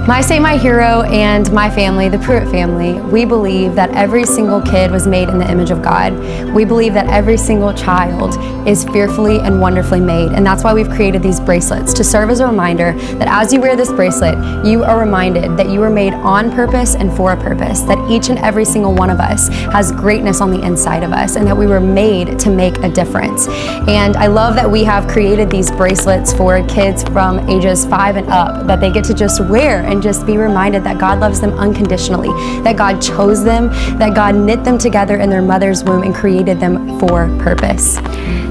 My Saint, My Hero and my family, the Pruitt family, we believe that every single kid was made in the image of God. We believe that every single child is fearfully and wonderfully made, and that's why we've created these bracelets, to serve as a reminder that as you wear this bracelet, you are reminded that you were made on purpose and for a purpose, that each and every single one of us has greatness on the inside of us, and that we were made to make a difference. And I love that we have created these bracelets for kids from ages 5 and up, that they get to just wear and just be reminded that God loves them unconditionally, that God chose them, that God knit them together in their mother's womb and created them for purpose.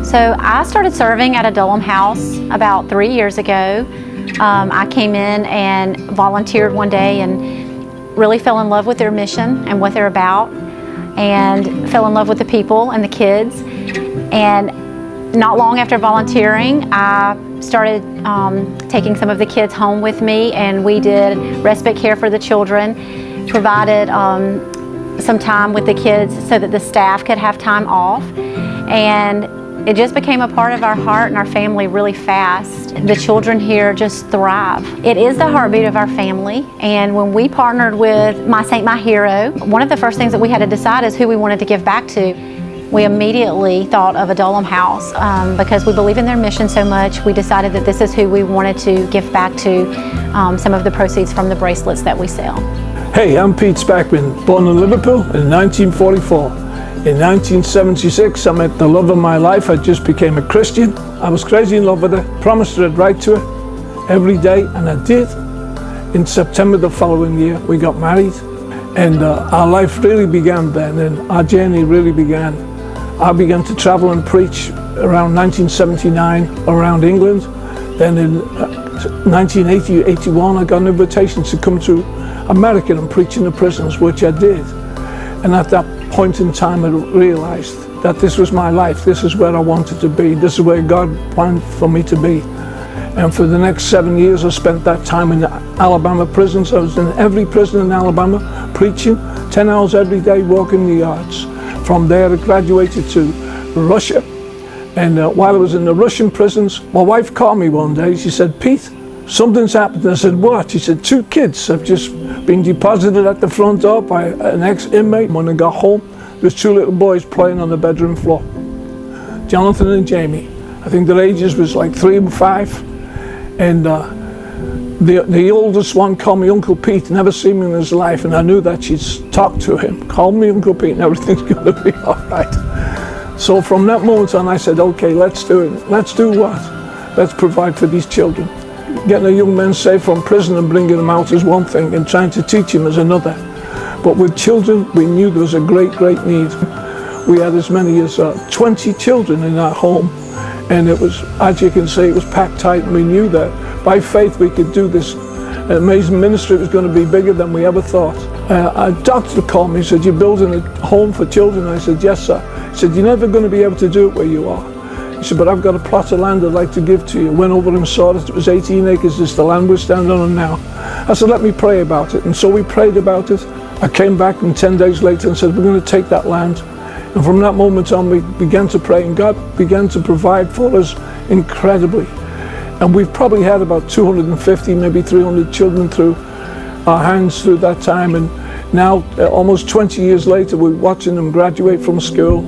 So I started serving at a Dulum house about 3 years ago. I came in and volunteered one day and really fell in love with their mission and what they're about, and fell in love with the people and the kids. And not long after volunteering, I started taking some of the kids home with me, and we did respite care for the children, provided some time with the kids so that the staff could have time off, and it just became a part of our heart and our family really fast. The children here just thrive. It is the heartbeat of our family, and when we partnered with My Saint, My Hero, one of the first things that we had to decide is who we wanted to give back to. We immediately thought of a Dulum house because we believe in their mission so much. We decided that this is who we wanted to give back to some of the proceeds from the bracelets that we sell. Hey, I'm Pete Spackman, born in Liverpool in 1944. In 1976, I met the love of my life. I just became a Christian. I was crazy in love with her, promised her I'd write to her every day, and I did. In September the following year, we got married, and our life really began then, and our journey really began. I began to travel and preach around 1979 around England. Then in 1980-81, I got an invitation to come to America and preach in the prisons, which I did. And at that point in time, I realized that this was my life. This is where I wanted to be. This is where God planned for me to be. And for the next 7 years, I spent that time in the Alabama prisons. I was in every prison in Alabama, preaching 10 hours every day, walking the yards. From there, I graduated to Russia. And while I was in the Russian prisons, my wife called me one day. She said, "Pete, something's happened." I said, "What?" She said, "2 kids have just been deposited at the front door by an ex-inmate. When I got home, there's 2 little boys playing on the bedroom floor. Jonathan and Jamie. I think their ages was like 3 and 5. And the oldest one called me Uncle Pete, never seen me in his life, and I knew that she'd talked to him. Call me Uncle Pete and everything's gonna be all right. So from that moment on, I said, okay, let's do it. Let's do what? Let's provide for these children. Getting a young man saved from prison and bringing them out is one thing, and trying to teach him is another. But with children, we knew there was a great, great need. We had as many as 20 children in our home, and it was, as you can see, it was packed tight, and we knew that by faith we could do this amazing ministry. It was going to be bigger than we ever thought. A doctor called me and said, "You're building a home for children?" I said, "Yes, sir." He said, "You're never going to be able to do it where you are." He said, "But I've got a plot of land I'd like to give to you." Went over and saw it. It was 18 acres. It's the land we're standing on now. I said, "Let me pray about it." And so we prayed about it. I came back and 10 days later and said, "We're going to take that land." And from that moment on, we began to pray, and God began to provide for us incredibly. And we've probably had about 250, maybe 300 children through our hands through that time. And now, almost 20 years later, we're watching them graduate from school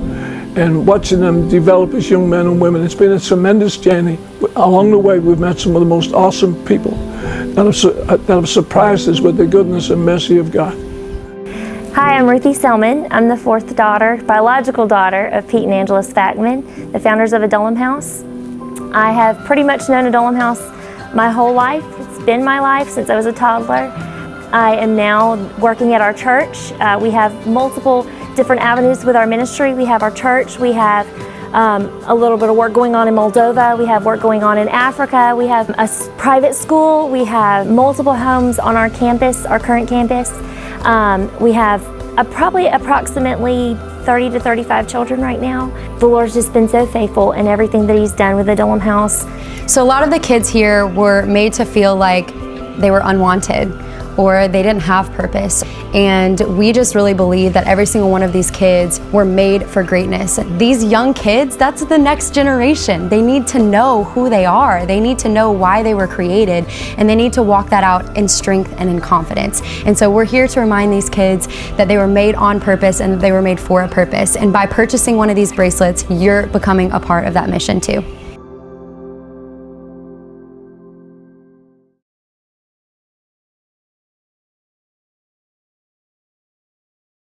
and watching them develop as young men and women. It's been a tremendous journey. Along the way, we've met some of the most awesome people that have surprised us with the goodness and mercy of God. Hi, I'm Ruthie Selman. I'm the 4th daughter, biological daughter of Pete and Angela Spackman, the founders of a Dulum house. I have pretty much known a Dulum house my whole life. It's been my life since I was a toddler. I am now working at our church. We have multiple different avenues with our ministry. We have our church. We have a little bit of work going on in Moldova. We have work going on in Africa. We have a private school. We have multiple homes on our campus, our current campus. We have probably approximately 30 to 35 children right now. The Lord's just been so faithful in everything that He's done with the Dulum house. So a lot of the kids here were made to feel like they were unwanted, or they didn't have purpose. And we just really believe that every single one of these kids were made for greatness. These young kids, that's the next generation. They need to know who they are. They need to know why they were created, and they need to walk that out in strength and in confidence. And so we're here to remind these kids that they were made on purpose and that they were made for a purpose. And by purchasing one of these bracelets, you're becoming a part of that mission too.